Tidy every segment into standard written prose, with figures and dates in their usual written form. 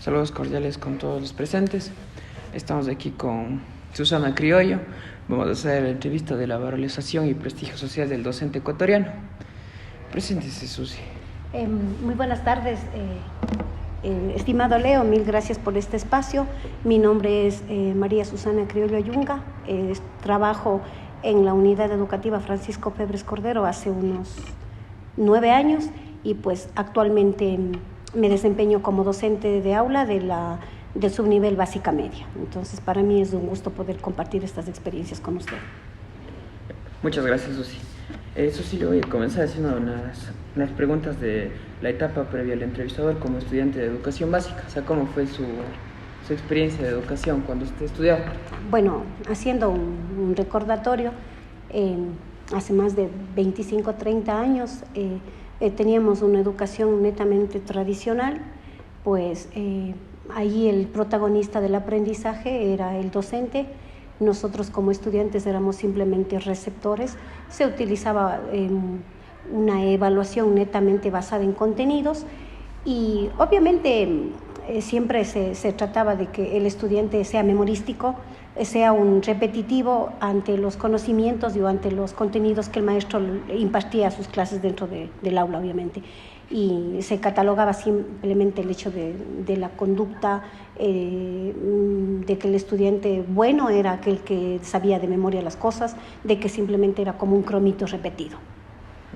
Saludos cordiales con todos los presentes. Estamos aquí con Susana Criollo. Vamos a hacer la entrevista de la valorización y prestigio social del docente ecuatoriano. Preséntese, Susi. Muy buenas tardes, estimado Leo, mil gracias por este espacio. Mi nombre es María Susana Criollo Ayunga. Trabajo en la unidad educativa Francisco Febres Cordero hace unos 9 años y pues actualmente me desempeño como docente de aula del subnivel básica media. Entonces, para mí es un gusto poder compartir estas experiencias con usted. Muchas gracias, Susi. Susi, le voy a comenzar haciendo unas preguntas de la etapa previa al entrevistador como estudiante de educación básica. O sea, ¿cómo fue su experiencia de educación cuando usted estudiaba? Bueno, haciendo un recordatorio, hace más de 25 o 30 años teníamos una educación netamente tradicional, pues allí el protagonista del aprendizaje era el docente. Nosotros como estudiantes éramos simplemente receptores. Se utilizaba una evaluación netamente basada en contenidos y obviamente siempre se trataba de que el estudiante sea memorístico, sea un repetitivo ante los conocimientos y ante los contenidos que el maestro impartía a sus clases dentro del aula, obviamente. Y se catalogaba simplemente el hecho de la conducta, de que el estudiante bueno era aquel que sabía de memoria las cosas, de que simplemente era como un cromito repetido.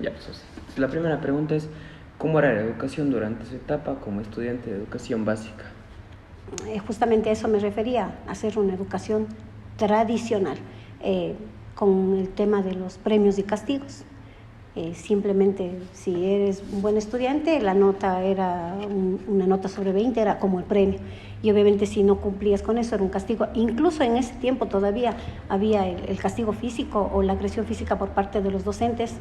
Ya, pues, la primera pregunta es, ¿cómo era la educación durante su etapa como estudiante de educación básica? Justamente a eso me refería, a hacer una educación tradicional, con el tema de los premios y castigos. Simplemente si eres un buen estudiante, la nota era una nota sobre 20, era como el premio, y obviamente si no cumplías con eso era un castigo. Incluso en ese tiempo todavía había el castigo físico o la agresión física por parte de los docentes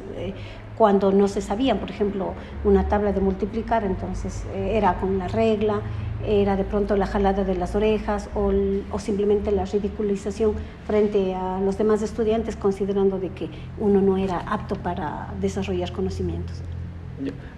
cuando no se sabían, por ejemplo, una tabla de multiplicar, entonces era con la regla, era de pronto la jalada de las orejas o simplemente la ridiculización frente a los demás estudiantes, considerando de que uno no era apto para desarrollar conocimientos.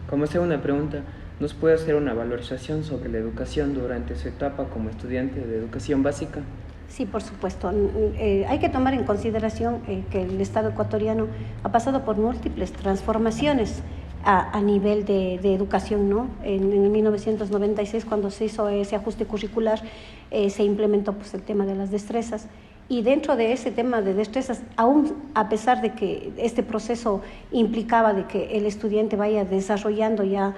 Como segunda pregunta, ¿nos puede hacer una valorización sobre la educación durante su etapa como estudiante de educación básica? Sí, por supuesto. Hay que tomar en consideración que el Estado ecuatoriano ha pasado por múltiples transformaciones a nivel de educación, ¿no? En 1996, cuando se hizo ese ajuste curricular, se implementó pues, el tema de las destrezas. Y dentro de ese tema de destrezas, aún a pesar de que este proceso implicaba de que el estudiante vaya desarrollando ya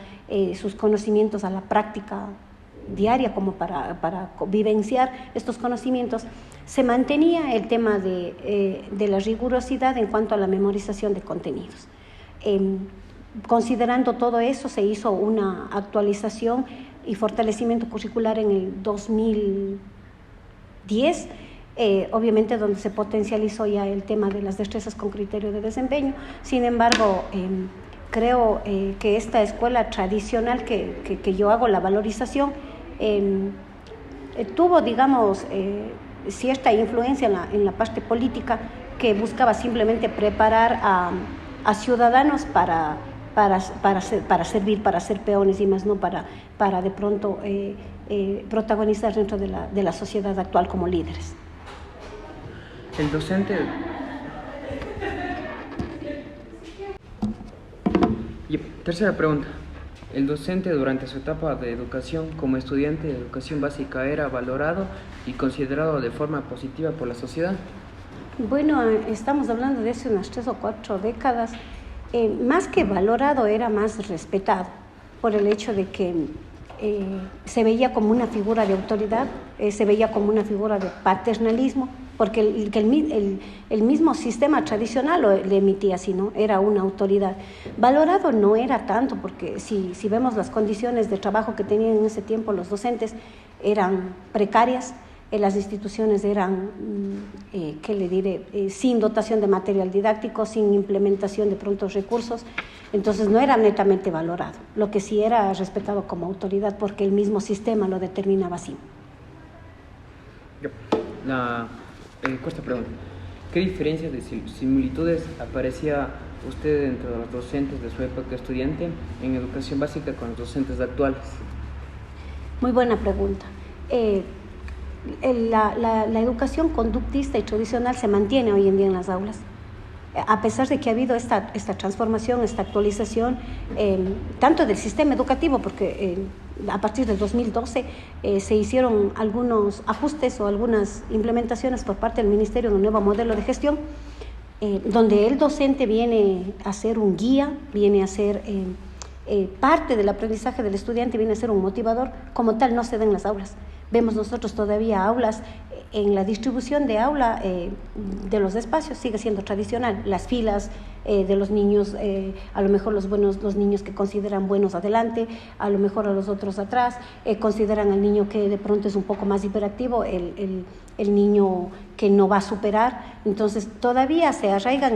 sus conocimientos a la práctica diaria como para vivenciar estos conocimientos, se mantenía el tema de la rigurosidad en cuanto a la memorización de contenidos. Considerando todo eso, se hizo una actualización y fortalecimiento curricular en el 2010, obviamente donde se potencializó ya el tema de las destrezas con criterio de desempeño. Sin embargo, creo que esta escuela tradicional que yo hago, la valorización, tuvo, digamos, cierta influencia en la parte política que buscaba simplemente preparar a ciudadanos para servir, para ser peones y más no para de pronto protagonizar dentro de la sociedad actual como líderes. El docente... Y tercera pregunta. ¿El docente durante su etapa de educación como estudiante de educación básica era valorado y considerado de forma positiva por la sociedad? Bueno, estamos hablando de hace unas 3 o 4 décadas. Más que valorado, era más respetado por el hecho de que se veía como una figura de autoridad, se veía como una figura de paternalismo, porque el mismo sistema tradicional le emitía así, ¿no? Era una autoridad. Valorado no era tanto, porque si vemos las condiciones de trabajo que tenían en ese tiempo los docentes, eran precarias. Las instituciones eran, ¿qué le diré?, sin dotación de material didáctico, sin implementación de prontos recursos, entonces no era netamente valorado, lo que sí era respetado como autoridad porque el mismo sistema lo determinaba así. Cuesta pregunta. ¿Qué diferencias de similitudes aparecía usted entre los docentes de su época estudiante en educación básica con los docentes actuales? Muy buena pregunta. La educación conductista y tradicional se mantiene hoy en día en las aulas. A pesar de que ha habido esta transformación, esta actualización, tanto del sistema educativo, porque a partir del 2012 se hicieron algunos ajustes o algunas implementaciones por parte del Ministerio en un nuevo modelo de gestión, donde el docente viene a ser un guía, viene a ser parte del aprendizaje del estudiante, viene a ser un motivador. Como tal no se da en las aulas. Vemos nosotros todavía aulas, en la distribución de aula de los espacios sigue siendo tradicional, las filas de los niños, a lo mejor los niños que consideran buenos adelante, a lo mejor a los otros atrás, consideran al niño que de pronto es un poco más hiperactivo, el niño que no va a superar. Entonces todavía se arraigan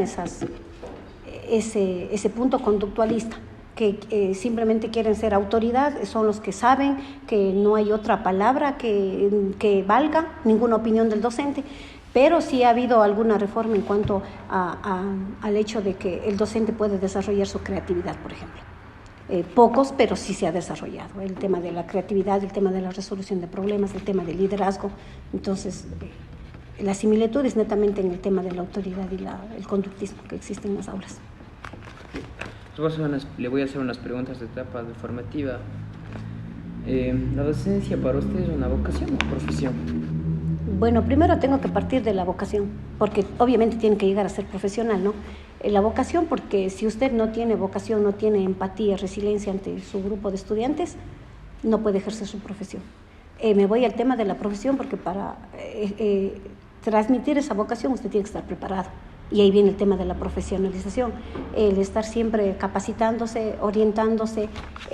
ese punto conductualista, que simplemente quieren ser autoridad, son los que saben que no hay otra palabra que valga, ninguna opinión del docente, pero sí ha habido alguna reforma en cuanto al hecho de que el docente puede desarrollar su creatividad, por ejemplo. Pocos, pero sí se ha desarrollado el tema de la creatividad, el tema de la resolución de problemas, el tema del liderazgo. Entonces, la similitud es netamente en el tema de la autoridad y el conductismo que existe en las aulas. Le voy a hacer unas preguntas de etapa formativa. ¿La docencia para usted es una vocación o profesión? Bueno, primero tengo que partir de la vocación, porque obviamente tiene que llegar a ser profesional, ¿no? La vocación, porque si usted no tiene vocación, no tiene empatía, resiliencia ante su grupo de estudiantes, no puede ejercer su profesión. Me voy al tema de la profesión, porque para transmitir esa vocación usted tiene que estar preparado. Y ahí viene el tema de la profesionalización, el estar siempre capacitándose, orientándose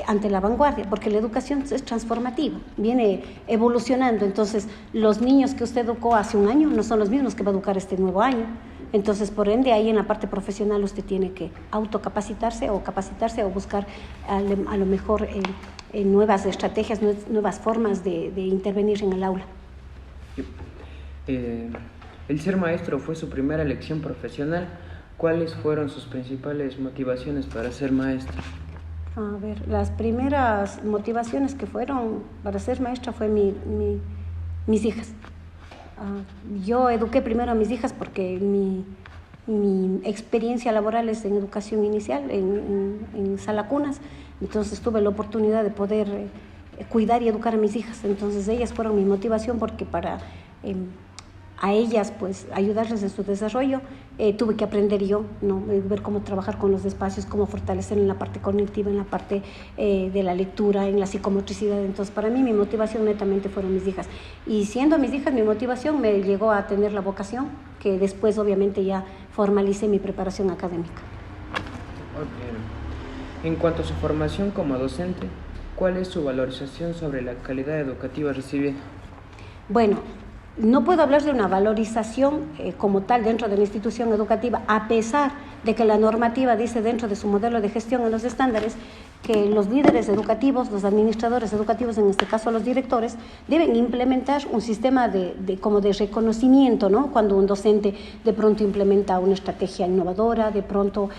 ante la vanguardia, porque la educación es transformativa, viene evolucionando. Entonces, los niños que usted educó hace un año no son los mismos que va a educar este nuevo año. Entonces, por ende, ahí en la parte profesional usted tiene que autocapacitarse o capacitarse o buscar a lo mejor nuevas estrategias, nuevas formas de intervenir en el aula. El ser maestro fue su primera elección profesional. ¿Cuáles fueron sus principales motivaciones para ser maestro? A ver, las primeras motivaciones que fueron para ser maestra fue mis hijas. Yo eduqué primero a mis hijas porque mi experiencia laboral es en educación inicial, en sala cunas. Entonces tuve la oportunidad de poder cuidar y educar a mis hijas. Entonces ellas fueron mi motivación, porque para a ellas pues ayudarles en su desarrollo tuve que aprender yo, ¿no? Ver cómo trabajar con los espacios, cómo fortalecer en la parte cognitiva, en la parte de la lectura, en la psicomotricidad. Entonces para mí mi motivación netamente fueron mis hijas, y siendo mis hijas mi motivación me llegó a tener la vocación, que después obviamente ya formalicé mi preparación académica. En cuanto a su formación como docente, ¿cuál es su valorización sobre la calidad educativa recibida? Bueno, no puedo hablar de una valorización como tal dentro de la institución educativa, a pesar de que la normativa dice dentro de su modelo de gestión en los estándares que los líderes educativos, los administradores educativos, en este caso los directores, deben implementar un sistema como de reconocimiento, ¿no? Cuando un docente de pronto implementa una estrategia innovadora, de pronto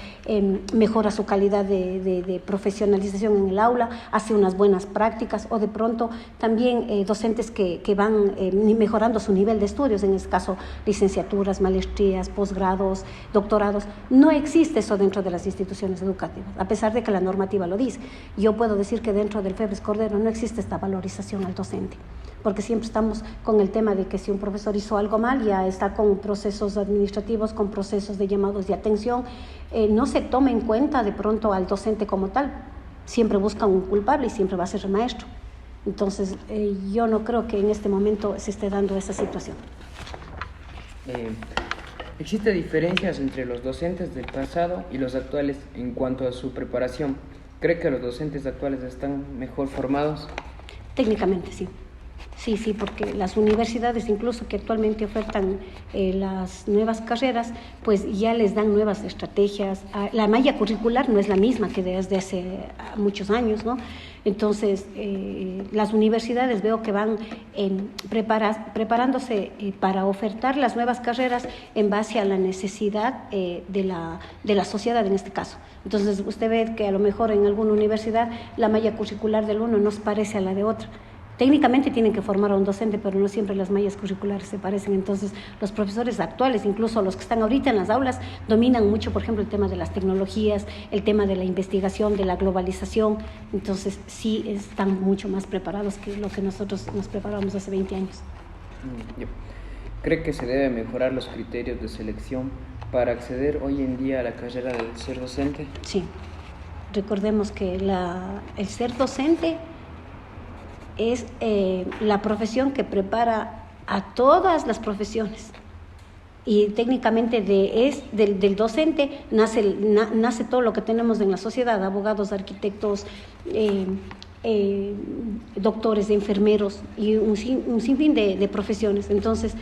mejora su calidad de profesionalización en el aula, hace unas buenas prácticas, o de pronto también docentes que van mejorando su nivel de estudios, en este caso licenciaturas, maestrías, posgrados, doctorados. No existe eso dentro de las instituciones educativas, a pesar de que la normativa lo dice. Yo puedo decir que dentro del Febres Cordero no existe esta valorización al docente, porque siempre estamos con el tema de que si un profesor hizo algo mal, ya está con procesos administrativos, con procesos de llamados de atención. No se toma en cuenta de pronto al docente como tal, siempre buscan un culpable y siempre va a ser el maestro. Entonces yo no creo que en este momento se esté dando esa situación. ¿Existen diferencias entre los docentes del pasado y los actuales en cuanto a su preparación? ¿Cree que los docentes actuales están mejor formados? Técnicamente sí. Sí, porque las universidades incluso que actualmente ofertan las nuevas carreras, pues ya les dan nuevas estrategias. La malla curricular no es la misma que desde hace muchos años, ¿no? Entonces, las universidades veo que van preparándose para ofertar las nuevas carreras en base a la necesidad de la sociedad en este caso. Entonces, usted ve que a lo mejor en alguna universidad la malla curricular del uno no se parece a la de otra, técnicamente tienen que formar a un docente, pero no siempre las mallas curriculares se parecen. Entonces, los profesores actuales, incluso los que están ahorita en las aulas, dominan mucho, por ejemplo, el tema de las tecnologías, el tema de la investigación, de la globalización. Entonces, sí están mucho más preparados que lo que nosotros nos preparamos hace 20 años. ¿Cree que se debe mejorar los criterios de selección para acceder hoy en día a la carrera de ser docente? Sí. Recordemos que el ser docente es la profesión que prepara a todas las profesiones. Y técnicamente del docente nace todo lo que tenemos en la sociedad: abogados, arquitectos, doctores, enfermeros y un sinfín de profesiones. Entonces,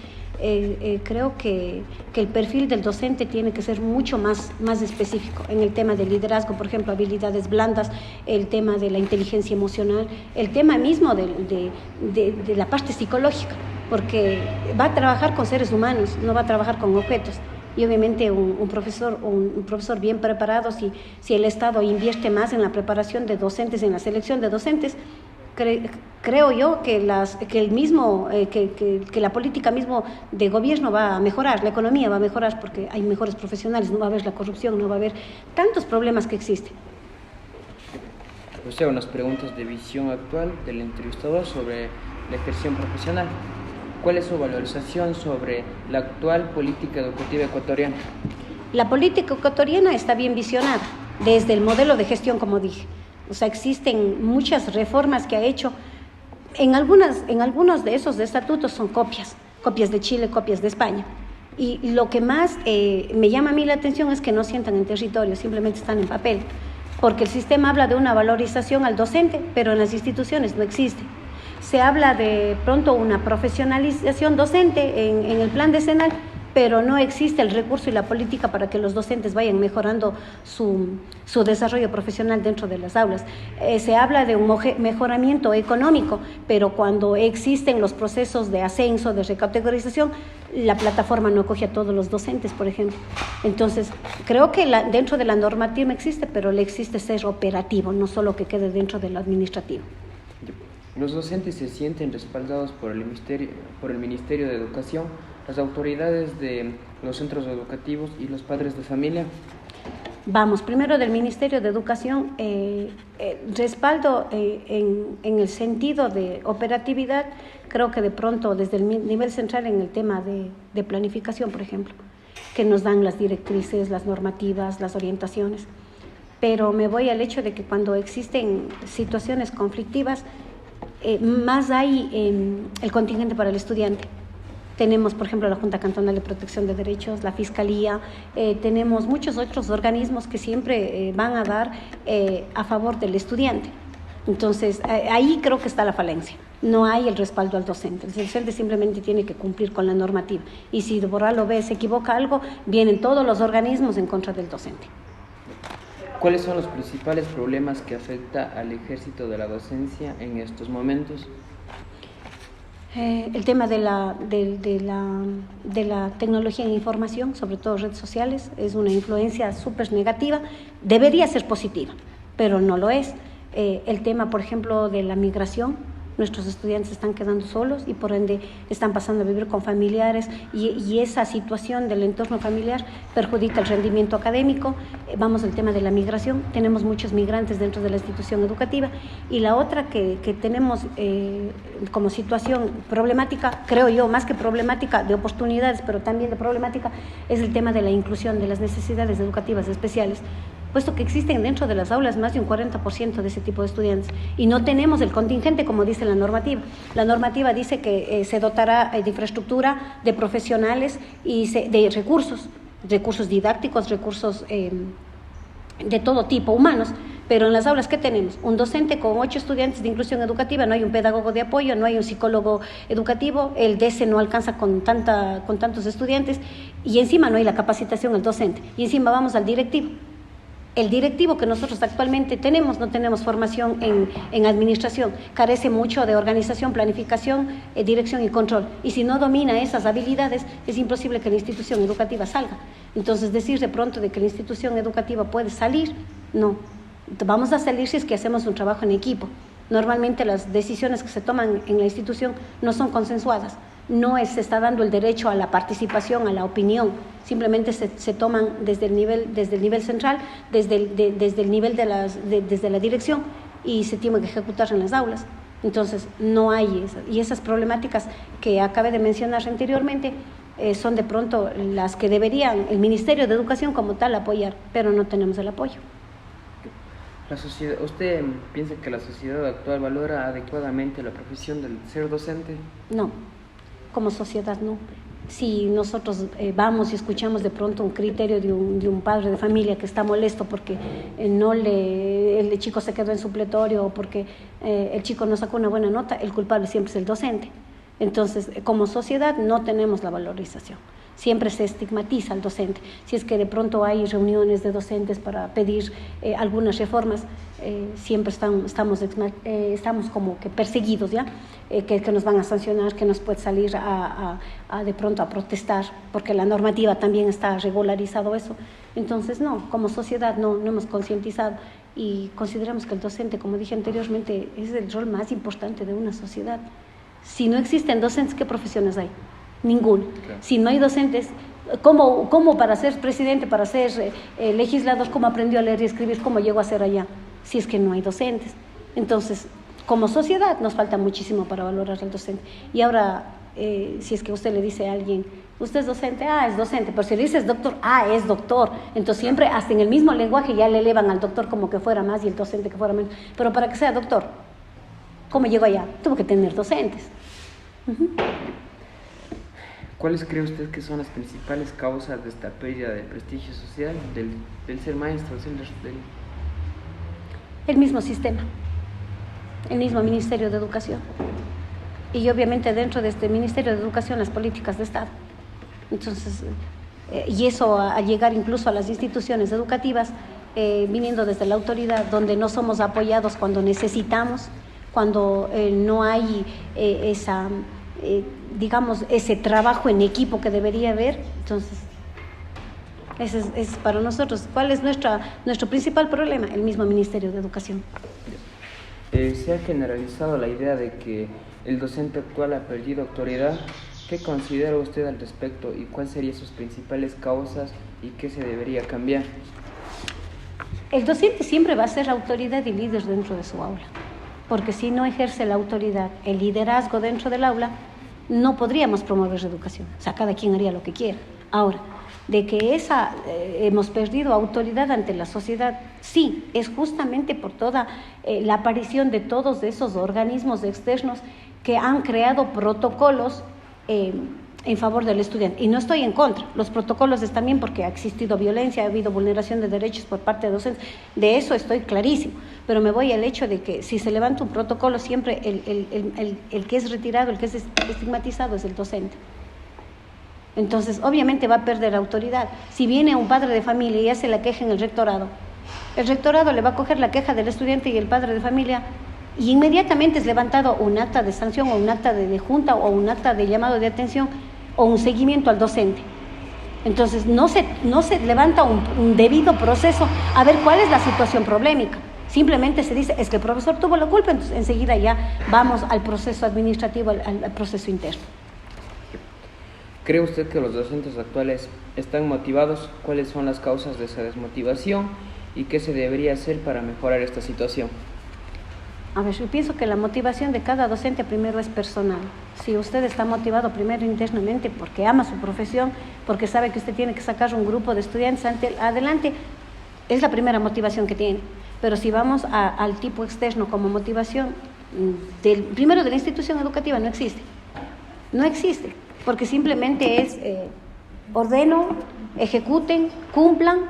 creo que el perfil del docente tiene que ser mucho más específico en el tema del liderazgo, por ejemplo, habilidades blandas, el tema de la inteligencia emocional, el tema mismo de la parte psicológica, porque va a trabajar con seres humanos, no va a trabajar con objetos. Y obviamente un profesor bien preparado, si el Estado invierte más en la preparación de docentes, en la selección de docentes, creo yo que la política mismo de gobierno va a mejorar, la economía va a mejorar porque hay mejores profesionales, no va a haber la corrupción, no va a haber tantos problemas que existen. O sea, unas preguntas de visión actual del entrevistador sobre la ejercicio profesional. ¿Cuál es su valorización sobre la actual política educativa ecuatoriana? La política ecuatoriana está bien visionada desde el modelo de gestión, como dije. O sea, existen muchas reformas que ha hecho. En algunos de esos estatutos son copias de Chile, copias de España. Y lo que más me llama a mí la atención es que no sientan en territorio, simplemente están en papel. Porque el sistema habla de una valorización al docente, pero en las instituciones no existe. Se habla de pronto una profesionalización docente en el plan decenal, pero no existe el recurso y la política para que los docentes vayan mejorando su desarrollo profesional dentro de las aulas. Se habla de un mejoramiento económico, pero cuando existen los procesos de ascenso, de recategorización, la plataforma no acoge a todos los docentes, por ejemplo. Entonces, creo que dentro de la normativa existe, pero le existe ser operativo, no solo que quede dentro de lo administrativo. Los docentes se sienten respaldados por el Ministerio de Educación, las autoridades de los centros educativos y los padres de familia. Vamos, primero del Ministerio de Educación, respaldo en el sentido de operatividad, creo que de pronto desde el nivel central en el tema de planificación, por ejemplo, que nos dan las directrices, las normativas, las orientaciones. Pero me voy al hecho de que cuando existen situaciones conflictivas, más hay el contingente para el estudiante. Tenemos, por ejemplo, la Junta Cantonal de Protección de Derechos, la Fiscalía, tenemos muchos otros organismos que siempre van a dar a favor del estudiante. Entonces, ahí creo que está la falencia. No hay el respaldo al docente. El docente simplemente tiene que cumplir con la normativa. Y si por A lo B se equivoca algo, vienen todos los organismos en contra del docente. ¿Cuáles son los principales problemas que afecta al ejército de la docencia en estos momentos? El tema de la tecnología en información, sobre todo redes sociales, es una influencia súper negativa. Debería ser positiva, pero no lo es. El tema, por ejemplo, de la migración. Nuestros estudiantes están quedando solos y por ende están pasando a vivir con familiares y esa situación del entorno familiar perjudica el rendimiento académico. Vamos al tema de la migración, tenemos muchos migrantes dentro de la institución educativa y la otra que tenemos como situación problemática, creo yo, más que problemática de oportunidades, pero también de problemática, es el tema de la inclusión de las necesidades educativas especiales, puesto que existen dentro de las aulas más de un 40% de ese tipo de estudiantes y no tenemos el contingente como dice la normativa. La normativa dice que se dotará de infraestructura, de profesionales y de recursos didácticos, recursos de todo tipo, humanos, pero en las aulas, ¿qué tenemos? Un docente con 8 estudiantes de inclusión educativa, no hay un pedagogo de apoyo, no hay un psicólogo educativo, el DC no alcanza con tantos estudiantes y encima no hay la capacitación del docente y encima vamos al directivo. El directivo que nosotros actualmente tenemos, no tenemos formación en administración, carece mucho de organización, planificación, dirección y control. Y si no domina esas habilidades, es imposible que la institución educativa salga. Entonces, decir de pronto de que la institución educativa puede salir, no. Vamos a salir si es que hacemos un trabajo en equipo. Normalmente las decisiones que se toman en la institución no son consensuadas, se está dando el derecho a la participación, a la opinión, simplemente se toman desde el nivel central, desde el nivel desde la dirección, y se tiene que ejecutar en las aulas. Entonces no hay esas problemáticas que acabé de mencionar anteriormente, son de pronto las que deberían el Ministerio de Educación como tal apoyar, pero no tenemos el apoyo. ¿Usted piensa que la sociedad actual valora adecuadamente la profesión del ser docente? No, como sociedad no. Si nosotros vamos y escuchamos de pronto un criterio de un padre de familia que está molesto porque el chico se quedó en supletorio o porque el chico no sacó una buena nota, el culpable siempre es el docente. Entonces, como sociedad no tenemos la valorización. Siempre se estigmatiza al docente. Si es que de pronto hay reuniones de docentes para pedir algunas reformas, siempre estamos como que perseguidos, ¿ya? Que nos van a sancionar, que nos puede salir de pronto a protestar, porque la normativa también está regularizado eso. Entonces, no, como sociedad no hemos concientizado y consideramos que el docente, como dije anteriormente, es el rol más importante de una sociedad. Si no existen docentes, ¿qué profesiones hay? Ninguno. Claro. Si no hay docentes, ¿cómo para ser presidente, para ser legislador, cómo aprendió a leer y escribir, cómo llegó a ser allá? Si es que no hay docentes. Entonces, como sociedad nos falta muchísimo para valorar al docente. Y ahora, si es que usted le dice a alguien, ¿usted es docente? Es docente. Pero si le dices doctor, es doctor. Entonces siempre, hasta en el mismo lenguaje, ya le elevan al doctor como que fuera más y el docente que fuera menos. Pero para que sea doctor, ¿cómo llegó allá? Tuvo que tener docentes. Uh-huh. ¿Cuáles cree usted que son las principales causas de esta pérdida de prestigio social del ser maestro, El mismo sistema, el mismo Ministerio de Educación y obviamente dentro de este Ministerio de Educación las políticas de Estado. Entonces, y eso al llegar incluso a las instituciones educativas, viniendo desde la autoridad, donde no somos apoyados cuando necesitamos, cuando no hay ese trabajo en equipo que debería haber. Entonces, ese es para nosotros. ¿Cuál es nuestro principal problema? El mismo Ministerio de Educación. Se ha generalizado la idea de que el docente actual ha perdido autoridad. ¿Qué considera usted al respecto y cuáles serían sus principales causas y qué se debería cambiar? El docente siempre va a ser autoridad y líder dentro de su aula, porque si no ejerce la autoridad, el liderazgo dentro del aula, no podríamos promover educación. O sea, cada quien haría lo que quiera. Ahora, de que hemos perdido autoridad ante la sociedad, sí, es justamente por toda la aparición de todos esos organismos externos que han creado protocolos en favor del estudiante. Y no estoy en contra. Los protocolos están bien porque ha existido violencia, ha habido vulneración de derechos por parte de docentes. De eso estoy clarísimo. Pero me voy al hecho de que si se levanta un protocolo, siempre el que es retirado, el que es estigmatizado es el docente. Entonces, obviamente va a perder autoridad. Si viene un padre de familia y hace la queja en el rectorado le va a coger la queja del estudiante y el padre de familia y inmediatamente es levantado un acta de sanción o un acta de junta o un acta de llamado de atención o un seguimiento al docente. Entonces, no se levanta un debido proceso a ver cuál es la situación problemática. Simplemente se dice, es que el profesor tuvo la culpa, entonces enseguida ya vamos al proceso administrativo, al proceso interno. ¿Cree usted que los docentes actuales están motivados? ¿Cuáles son las causas de esa desmotivación? ¿Y qué se debería hacer para mejorar esta situación? A ver, yo pienso que la motivación de cada docente primero es personal. Si usted está motivado primero internamente porque ama su profesión, porque sabe que usted tiene que sacar un grupo de estudiantes adelante, es la primera motivación que tiene. Pero si vamos al tipo externo como motivación, primero de la institución educativa no existe. No existe. Porque simplemente es ordeno, ejecuten, cumplan,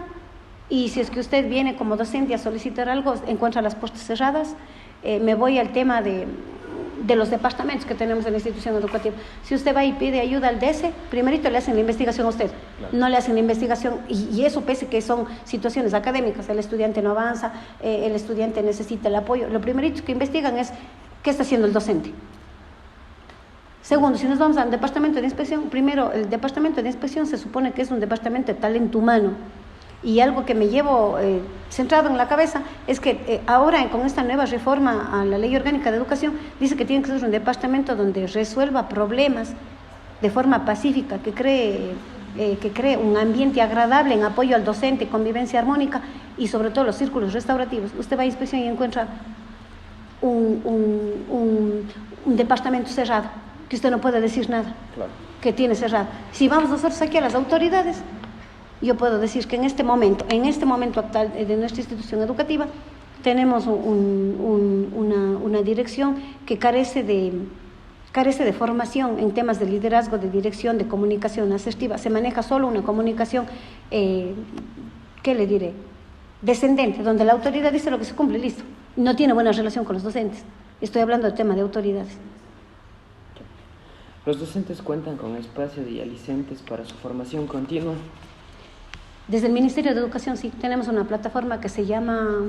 y si es que usted viene como docente a solicitar algo, encuentra las puertas cerradas. Me voy al tema de los departamentos que tenemos en la institución educativa. Si usted va y pide ayuda al DESE, primerito le hacen la investigación a usted, claro. No le hacen la investigación, y eso pese que son situaciones académicas, el estudiante no avanza, el estudiante necesita el apoyo. Lo primerito que investigan es qué está haciendo el docente. Segundo, si nos vamos al departamento de inspección, primero, el departamento de inspección se supone que es un departamento de talento humano Y algo que me llevo centrado en la cabeza es que ahora con esta nueva reforma a la Ley Orgánica de Educación dice que tiene que ser un departamento donde resuelva problemas de forma pacífica, que cree un ambiente agradable en apoyo al docente, convivencia armónica y sobre todo los círculos restaurativos. Usted va a inspección y encuentra un departamento cerrado, que usted no puede decir nada, Claro. que tiene cerrado. Si vamos nosotros aquí a las autoridades, yo puedo decir que en este momento actual de nuestra institución educativa, tenemos una dirección que carece de formación en temas de liderazgo, de dirección, de comunicación asertiva. Se maneja solo una comunicación, ¿qué le diré?, descendente, donde la autoridad dice lo que se cumple, listo. No tiene buena relación con los docentes. Estoy hablando del tema de autoridades. ¿Los docentes cuentan con espacios y alicientes para su formación continua? Desde el Ministerio de Educación sí, tenemos una plataforma que se llama,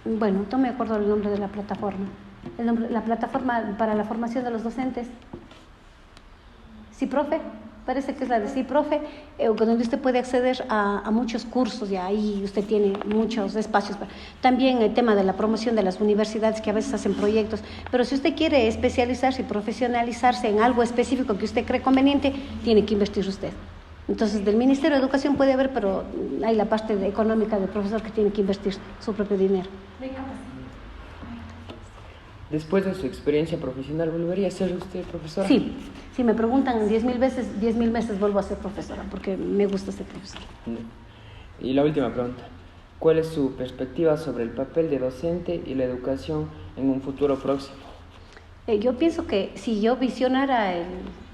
no me acuerdo el nombre de la plataforma. La plataforma para la formación de los docentes, CIPROFE, parece que es la de CIPROFE, donde usted puede acceder a muchos cursos y ahí usted tiene muchos espacios. También el tema de la promoción de las universidades que a veces hacen proyectos, pero si usted quiere especializarse y profesionalizarse en algo específico que usted cree conveniente, tiene que invertir usted. Entonces, del Ministerio de Educación puede haber, pero hay la parte económica del profesor que tiene que invertir su propio dinero. Después de su experiencia profesional, ¿volvería a ser usted profesora? Sí, si me preguntan 10.000 veces vuelvo a ser profesora, porque me gusta ser profesora. Y la última pregunta, ¿cuál es su perspectiva sobre el papel de docente y la educación en un futuro próximo? Yo pienso que si yo visionara el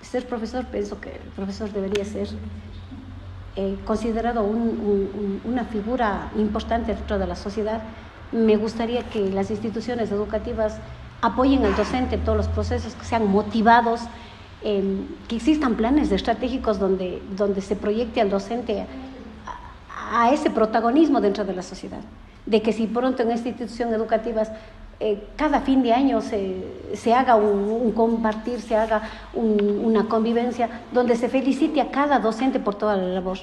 ser profesor, pienso que el profesor debería ser considerado una figura importante dentro de la sociedad. Me gustaría que las instituciones educativas apoyen al docente en todos los procesos, que sean motivados, que existan planes estratégicos donde se proyecte al docente a ese protagonismo dentro de la sociedad. De que si pronto en esta institución educativas cada fin de año se haga un compartir, se haga una convivencia donde se felicite a cada docente por toda la labor.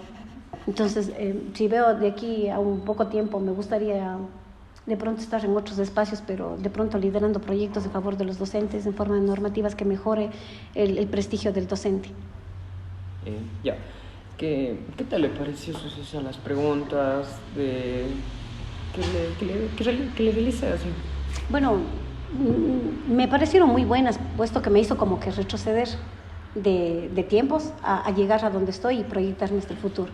Entonces, si veo de aquí a un poco tiempo, me gustaría de pronto estar en otros espacios, pero de pronto liderando proyectos a favor de los docentes en forma de normativas que mejore el prestigio del docente. Ya. ¿Qué tal le pareció Susi, las preguntas que le realiza? Bueno, me parecieron muy buenas, puesto que me hizo como que retroceder de tiempos a llegar a donde estoy y proyectarme hasta el futuro.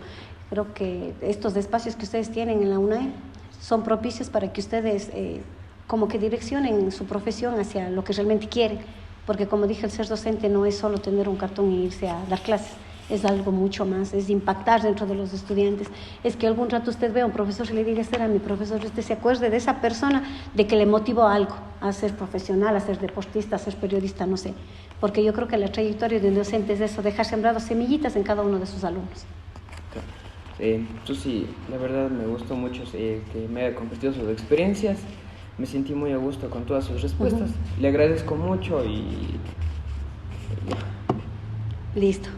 Creo que estos espacios que ustedes tienen en la UNAE son propicios para que ustedes como que direccionen su profesión hacia lo que realmente quieren, porque como dije, el ser docente no es solo tener un cartón e irse a dar clases, es algo mucho más, es impactar dentro de los estudiantes, es que algún rato usted vea a un profesor y le diga, este era mi profesor, usted se acuerde de esa persona, de que le motivó algo, a ser profesional, a ser deportista, a ser periodista, no sé, porque yo creo que la trayectoria de un docente es eso, dejar sembrados semillitas en cada uno de sus alumnos. Susi, la verdad me gustó mucho que me haya compartido sus experiencias, me sentí muy a gusto con todas sus respuestas, le agradezco mucho y... Listo.